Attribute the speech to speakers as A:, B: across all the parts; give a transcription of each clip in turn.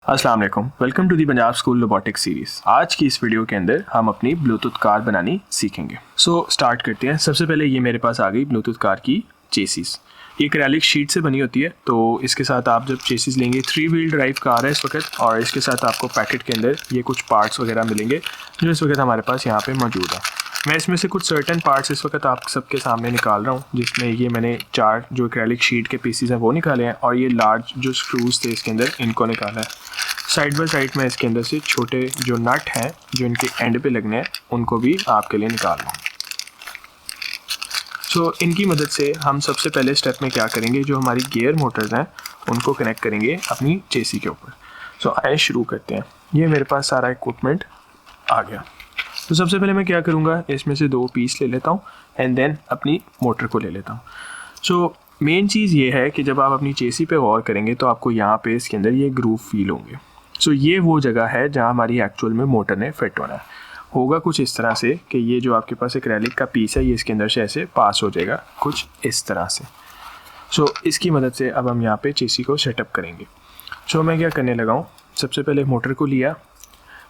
A: अस्सलाम वालेकुम, welcome to the Punjab school robotics series. आज की इस वीडियो के अंदर हम अपनी ब्लूटूथ कार बनानी सीखेंगे। स्टार्ट करते हैं। सबसे पहले ये मेरे पास आ गई ब्लूटूथ कार की चेसिस। ये एक्रेलिक शीट से बनी होती है, तो इसके साथ आप जब चेसिस लेंगे, 3 व्हील ड्राइव कार है इस वक्त, और इसके साथ आपको पैकेट के अंदर ये कुछ पार्ट्स वगैरह मिलेंगे जो इस वक्त हमारे पास यहाँ पे मौजूद है। मैं इसमें से कुछ सर्टेन पार्ट्स इस वक्त आप सबके सामने निकाल रहा हूँ, जिसमें ये मैंने 4 जो एक्रेलिक शीट के पीसीज हैं वो निकाले हैं, और ये लार्ज जो स्क्रूज थे इसके अंदर इनको निकाला है। साइड बाय साइड में इसके अंदर से छोटे जो नट हैं जो इनके एंड पे लगने हैं उनको भी आपके लिए निकाल रहा हूँ। इनकी मदद से हम सबसे पहले स्टेप में क्या करेंगे, जो हमारी गियर मोटर्स हैं उनको कनेक्ट करेंगे अपनी चेसी के ऊपर। आइए शुरू करते हैं। ये मेरे पास सारा इक्विपमेंट आ गया। तो सबसे पहले मैं क्या करूँगा, इसमें से 2 पीस ले लेता हूँ एंड देन अपनी मोटर को ले लेता हूँ। मेन चीज़ ये है कि जब आप अपनी चेसी पे गौर करेंगे तो आपको यहाँ पे इसके अंदर ये ग्रूव फील होंगे। ये वो जगह है जहाँ हमारी एक्चुअल में मोटर ने फिट होना है। होगा कुछ इस तरह से कि ये जो आपके पास एक्रेलिक का पीस है ये इसके अंदर से ऐसे पास हो जाएगा कुछ इस तरह से। इसकी मदद से अब हम यहाँ पे चेसी को सेटअप करेंगे। मैं क्या करने लगा हूँ, सबसे पहले मोटर को लिया,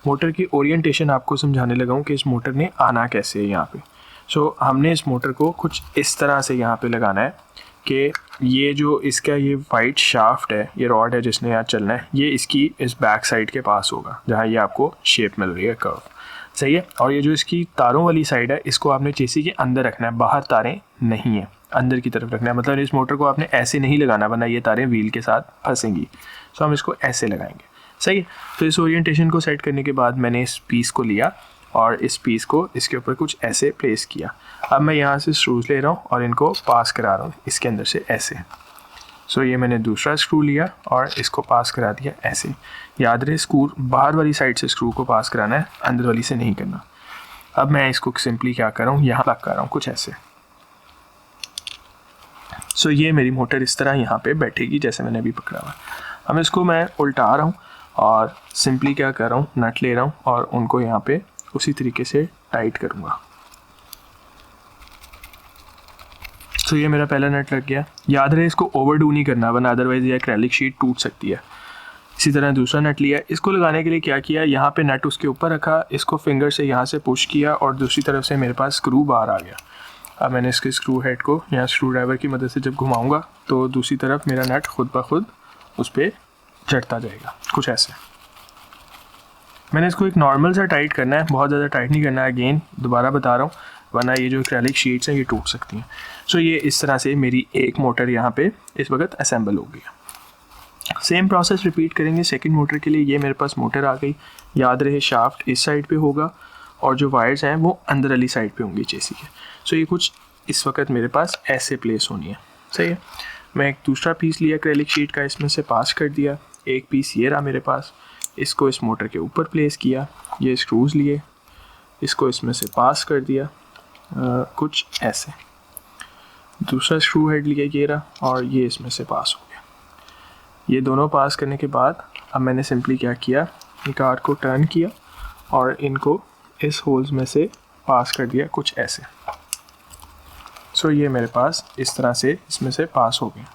A: मोटर की ओरिएंटेशन आपको समझाने लगा हूँ कि इस मोटर ने आना कैसे है यहाँ पे। हमने इस मोटर को कुछ इस तरह से यहाँ पे लगाना है कि ये जो इसका ये वाइट शाफ्ट है, ये रॉड है जिसने यहाँ चलना है, ये इसकी इस बैक साइड के पास होगा जहाँ ये आपको शेप मिल रही है कर्व, सही है। और ये जो इसकी तारों वाली साइड है इसको आपने चेसी के अंदर रखना है, बाहर तारें नहीं है, अंदर की तरफ रखना है। मतलब इस मोटर को आपने ऐसे नहीं लगाना वरना ये तारें व्हील के साथ फंसेंगी। हम इसको ऐसे लगाएंगे, सही है। तो इस ओरिएंटेशन को सेट करने के बाद मैंने इस पीस को लिया और इस पीस को इसके ऊपर कुछ ऐसे प्लेस किया। अब मैं यहाँ से स्क्रूज ले रहा हूँ और इनको पास करा रहा हूँ इसके अंदर से ऐसे। ये मैंने दूसरा स्क्रू लिया और इसको पास करा दिया ऐसे। याद रहे स्क्रू बाहर वाली साइड से स्क्रू को पास कराना है, अंदर वाली से नहीं करना। अब मैं इसको सिंपली क्या कर रहा हूँ, यहाँ लग कर रहा हूँ कुछ ऐसे। ये मेरी मोटर इस तरह यहाँ पे बैठेगी जैसे मैंने अभी पकड़ा हुआ। अब इसको मैं उल्टा रहा हूँ और सिंपली क्या कर रहा हूँ, नट ले रहा हूँ और उनको यहाँ पे उसी तरीके से टाइट करूँगा। ये मेरा पहला नट लग गया। याद रहे इसको ओवरडू नहीं करना वरना अदरवाइज ये एक्रेलिक शीट टूट सकती है। इसी तरह दूसरा नट लिया, इसको लगाने के लिए क्या किया, यहाँ पे नट उसके ऊपर रखा, इसको फिंगर से यहाँ से पुश किया और दूसरी तरफ से मेरे पास स्क्रू बाहर आ गया। अब मैंने इसके स्क्रू हेड को यहाँ स्क्रू ड्राइवर की मदद से जब घुमाऊँगा तो दूसरी तरफ मेरा नट खुद ब खुद उस पर चढ़ता जाएगा कुछ ऐसे। मैंने इसको एक नॉर्मल सा टाइट करना है, बहुत ज़्यादा टाइट नहीं करना है। अगेन दोबारा बता रहा हूँ वरना ये जो एक्रेलिक शीट्स हैं ये टूट सकती हैं। ये इस तरह से मेरी एक मोटर यहाँ पे इस वक्त असेंबल हो गई। सेम प्रोसेस रिपीट करेंगे सेकंड मोटर के लिए। ये मेरे पास मोटर आ गई। याद रहे शाफ्ट इस साइड पे होगा और जो वायर्स हैं वो अंदर वाली साइड पे होंगी चेसी के। ये कुछ इस वक्त मेरे पास ऐसे प्लेस होनी है, सही है। मैं एक दूसरा पीस लिया एक्रेलिक शीट का, इसमें से पास कर दिया। एक पीस ये रहा मेरे पास, इसको इस मोटर के ऊपर प्लेस किया। ये स्क्रूज लिए, इसको इसमें से पास कर दिया कुछ ऐसे। दूसरा स्क्रू हेड लिया ये रहा और ये इसमें से पास हो गया। ये दोनों पास करने के बाद अब मैंने सिंपली क्या किया, कार को टर्न किया और इनको इस होल्स में से पास कर दिया कुछ ऐसे। ये मेरे पास इस तरह से इसमें से पास हो गया।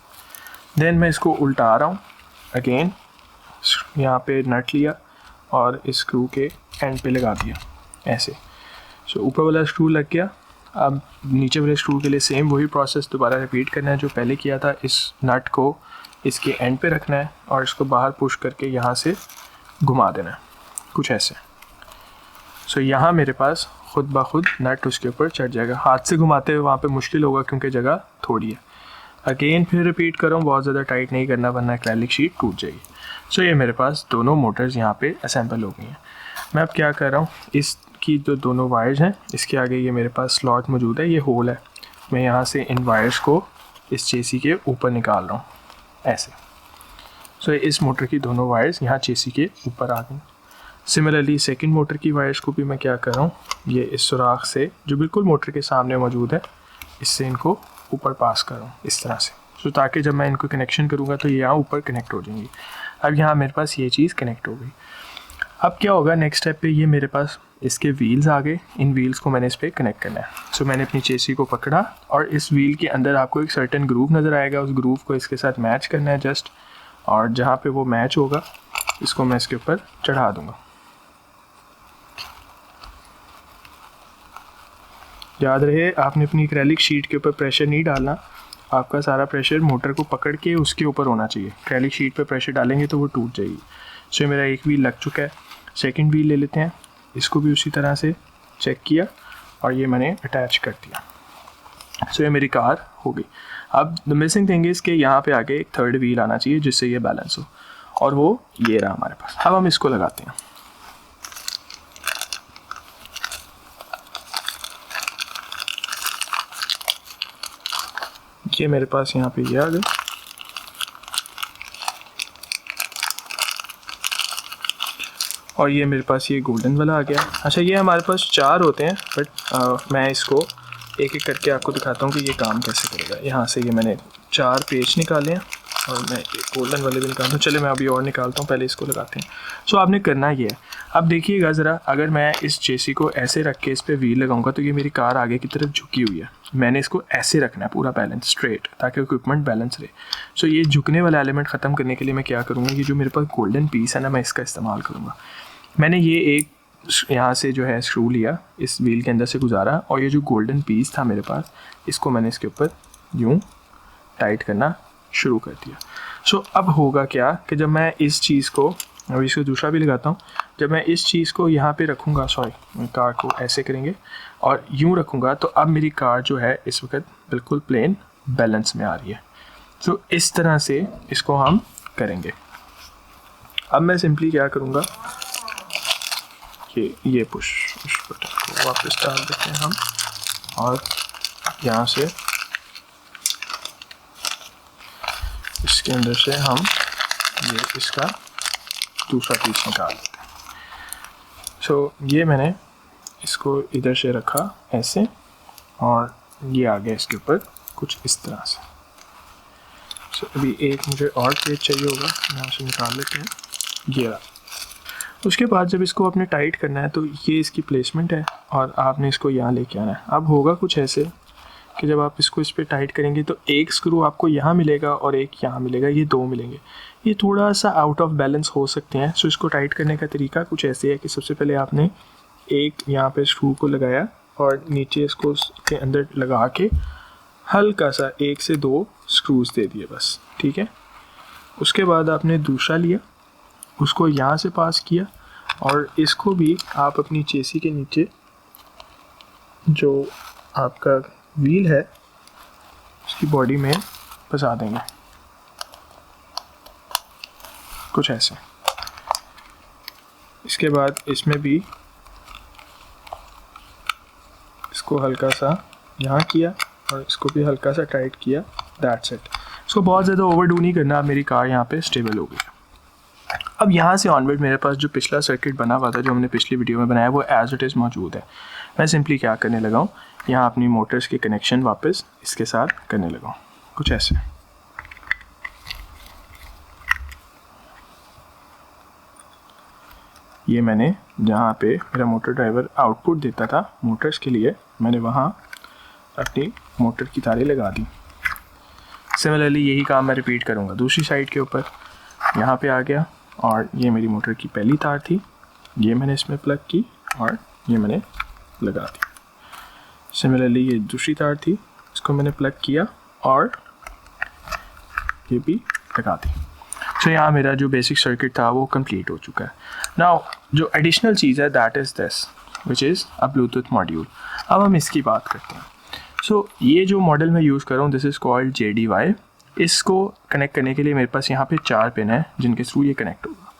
A: देन मैं इसको उल्टा रहा हूँ। अगेन यहाँ पे नट लिया और इस स्क्रू के एंड पे लगा दिया ऐसे। ऊपर वाला स्क्रू लग गया। अब नीचे वाले स्क्रू के लिए सेम वही प्रोसेस दोबारा रिपीट करना है जो पहले किया था। इस नट को इसके एंड पे रखना है और इसको बाहर पुश करके यहाँ से घुमा देना है कुछ ऐसे। यहाँ मेरे पास खुद ब खुद नट उसके ऊपर चढ़ जाएगा। हाथ से घुमाते हुए वहाँ पे मुश्किल होगा क्योंकि जगह थोड़ी है। अगेन फिर रिपीट कर रहा हूँ, बहुत ज़्यादा टाइट नहीं करना वरना एक्रेलिक शीट टूट जाएगी। ये मेरे पास दोनों मोटर्स यहाँ पे असेंबल हो गई हैं। मैं अब क्या कर रहा हूँ, इसकी जो दोनों वायर्स हैं इसके आगे ये मेरे पास स्लॉट मौजूद है, ये होल है। मैं यहाँ से इन वायर्स को इस चेसी के ऊपर निकाल रहा हूँ ऐसे। इस मोटर की दोनों वायर्स यहाँ चेसी के ऊपर आ गई। सिमिलरली सेकंड मोटर की वायर्स को भी मैं क्या कर रहा हूँ, ये इस सुराख से जो बिल्कुल मोटर के सामने मौजूद है इससे इनको ऊपर पास कर रहा हूँ इस तरह से। ताकि जब मैं इनको कनेक्शन करूँगा तो ये यहाँ ऊपर कनेक्ट हो जाएंगी। अब यहाँ मेरे पास ये चीज़ कनेक्ट हो गई। अब क्या होगा, नेक्स्ट स्टेप पे ये मेरे पास इसके व्हील्स आ गए। इन व्हील्स को मैंने इस पर कनेक्ट करना है। मैंने अपनी चेसी को पकड़ा और इस व्हील के अंदर आपको एक सर्टेन ग्रूव नज़र आएगा, उस ग्रूव को इसके साथ मैच करना है जस्ट। और जहाँ पे वो मैच होगा इसको मैं इसके ऊपर चढ़ा दूंगा। याद रहे आपने अपनी एक्रेलिक शीट के ऊपर प्रेशर नहीं डालना, आपका सारा प्रेशर मोटर को पकड़ के उसके ऊपर होना चाहिए। एक्रेलिक शीट पे प्रेशर डालेंगे तो वो टूट जाएगी। सो मेरा एक व्हील लग चुका है। सेकंड व्हील ले लेते हैं, इसको भी उसी तरह से चेक किया और ये मैंने अटैच कर दिया। सो ये मेरी कार हो गई। अब द मिसिंग थिंग इज़ कि यहाँ पे आगे एक थर्ड व्हील आना चाहिए जिससे ये बैलेंस हो, और वो ये रहा हमारे पास। अब हम इसको लगाते हैं। ये मेरे पास यहाँ पे ये आ गया। और ये मेरे पास ये गोल्डन वाला आ गया। अच्छा, ये हमारे पास 4 होते हैं, बट मैं इसको एक एक करके आपको दिखाता हूँ कि ये काम कैसे करेगा। यहाँ से ये मैंने 4 पेच निकाले हैं और मैं गोल्डन वाले भी निकालता हूँ। चले मैं अभी और निकालता हूँ, पहले इसको लगाते हैं। सो आपने करना ये है, अब देखिएगा ज़रा, अगर मैं इस चेसी को ऐसे रख के इस पर व्हील लगाऊंगा तो ये मेरी कार आगे की तरफ झुकी हुई है। मैंने इसको ऐसे रखना है पूरा बैलेंस स्ट्रेट, ताकि इक्विपमेंट बैलेंस रहे। सो ये झुकने वाला एलिमेंट ख़त्म करने के लिए मैं क्या करूँगा, ये जो मेरे पास गोल्डन पीस है ना, मैं इसका इस्तेमाल करूँगा। मैंने ये एक यहाँ से जो है स्क्रू लिया, इस व्हील के अंदर से गुजारा, और ये जो गोल्डन पीस था मेरे पास, इसको मैंने इसके ऊपर यूँ टाइट करना शुरू कर दिया। सो अब होगा क्या कि जब मैं इस चीज़ को, अभी इसको दूसरा भी लगाता हूँ, जब मैं इस चीज़ को यहाँ पे रखूँगा, सॉरी कार को ऐसे करेंगे और यूँ रखूँगा, तो अब मेरी कार जो है इस वक्त बिल्कुल प्लेन बैलेंस में आ रही है। सो इस तरह से इसको हम करेंगे। अब मैं सिंपली क्या करूँगा कि ये पुश बटन को वापस डाल देते हैं हम, और यहाँ से इसके अंदर से हम ये इसका दूसरा पीस निकाल देते हैं। सो ये मैंने इसको इधर से रखा ऐसे, और ये आ गया इसके ऊपर कुछ इस तरह से। सो अभी एक मुझे और पेज चाहिए होगा, यहाँ से निकाल लेते हैं, ये रहा। उसके बाद जब इसको आपने टाइट करना है तो ये इसकी प्लेसमेंट है और आपने इसको यहाँ लेके आना है। अब होगा कुछ ऐसे कि जब आप इसको इस पर टाइट करेंगे तो एक स्क्रू आपको यहाँ मिलेगा और एक यहाँ मिलेगा, ये 2 मिलेंगे। ये थोड़ा सा आउट ऑफ बैलेंस हो सकते हैं। सो इसको टाइट करने का तरीका कुछ ऐसे है कि सबसे पहले आपने एक यहाँ पे स्क्रू को लगाया और नीचे इसको के अंदर लगा के हल्का सा 1 से 2 स्क्रूज दे दिए बस, ठीक है। उसके बाद आपने दूसरा लिया, उसको यहाँ से पास किया, और इसको भी आप अपनी चेसी के नीचे जो आपका व्हील है उसकी बॉडी में फंसा देंगे, कुछ ऐसे। इसके बाद इसमें भी इसको हल्का सा यहाँ किया और इसको भी हल्का सा टाइट किया, दैट्स इट। इसको बहुत ज़्यादा ओवरडू नहीं करना। अब मेरी कार यहाँ पे स्टेबल हो गई। अब यहाँ से ऑनवर्ड मेरे पास जो पिछला सर्किट बना हुआ था, जो हमने पिछली वीडियो में बनाया, वो एज इट इज़ मौजूद है। मैं सिंपली क्या करने लगा हूँ, यहाँ अपनी मोटर्स के कनेक्शन वापस इसके साथ करने लगा हूँ, कुछ ऐसे। ये मैंने जहाँ पे मेरा मोटर ड्राइवर आउटपुट देता था मोटर्स के लिए, मैंने वहाँ अपनी मोटर की तारें लगा दी। सिमिलरली यही काम मैं रिपीट करूँगा दूसरी साइड के ऊपर। यहाँ पे आ गया और ये मेरी मोटर की पहली तार थी, ये मैंने इसमें प्लग की और ये मैंने लगा दी। सिमिलरली ये दूसरी तार थी, इसको मैंने प्लग किया और ये भी लगा दी। सो यहाँ मेरा जो बेसिक सर्किट था वो कंप्लीट हो चुका है। नाउ जो एडिशनल चीज़ है that is this, which is a Bluetooth module. अब हम इसकी बात करते हैं। सो ये जो मॉडल मैं यूज़ कर रहा हूँ, दिस इज़ कॉल्ड JDY। इसको कनेक्ट करने के लिए मेरे पास यहाँ पे 4 पिन है जिनके थ्रू ये कनेक्ट होगा।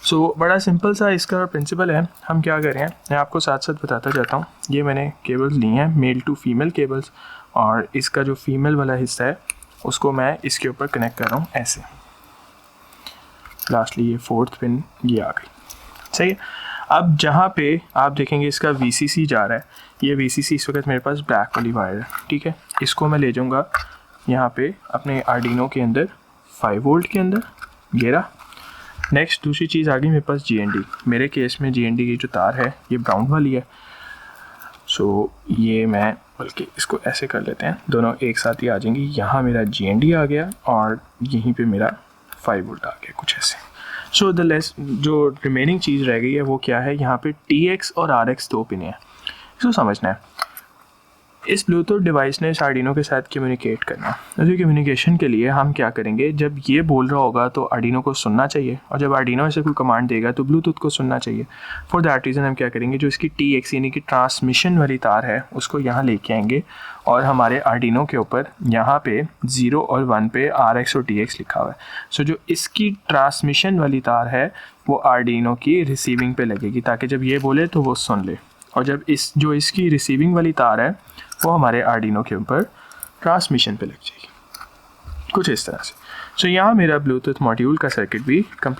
A: सो बड़ा सिंपल सा इसका प्रिंसिपल है। हम क्या कर रहे हैं, मैं आपको साथ साथ बताता जाता हूँ। ये मैंने केबल्स ली हैं, मेल टू फीमेल केबल्स, और इसका जो फीमेल वाला हिस्सा है उसको मैं इसके ऊपर कनेक्ट कर रहा हूँ ऐसे। लास्टली ये 4th पिन ये आ गई, सही है। अब जहाँ पे आप देखेंगे इसका VCC जा रहा है, ये VCC इस वक्त मेरे पास ब्लैक वाली वायर है, ठीक है। इसको मैं ले जाऊँगा यहाँ पे अपने आर्डिनो के अंदर 5 वोल्ट के अंदर, ये रहा। नेक्स्ट दूसरी चीज़ आ गई मेरे पास GND। मेरे केस में GND की जो तार है ये ब्राउन वाली है। सो ये मैं बल्कि इसको ऐसे कर लेते हैं, दोनों एक साथ ही आ जाएंगी। यहाँ मेरा GND आ गया और यहीं पे मेरा 5 वोल्ट आ गया, कुछ ऐसे। सो जो रिमेनिंग चीज़ रह गई है वो क्या है, यहाँ पे TX और RX 2 पिन है, इसको समझना है। इस ब्लूटूथ डिवाइस ने इस आर्डिनो के साथ कम्युनिकेट करना। तो कम्युनिकेशन के लिए हम क्या करेंगे, जब ये बोल रहा होगा तो आर्डिनो को सुनना चाहिए, और जब आर्डिनो ऐसे कोई कमांड देगा तो ब्लूटूथ को सुनना चाहिए। फॉर दैट रीज़न हम क्या करेंगे, जो इसकी TX यानी कि ट्रांसमिशन वाली तार है उसको यहाँ लेके आएंगे, और हमारे आर्डिनो के ऊपर यहाँ पे 0 और 1 पे RX और TX लिखा हुआ है। सो जो इसकी ट्रांसमिशन वाली तार है वो आर्डिनो की रिसीविंग पे लगेगी, ताकि जब ये बोले तो वो सुन ले, और जब इसकी रिसीविंग वाली तार है वो हमारे आर्डिनो के ऊपर ट्रांसमिशन पे लग जाएगी, कुछ इस तरह से। सो यहाँ मेरा ब्लूटूथ मॉड्यूल का सर्किट भी कंप्लीट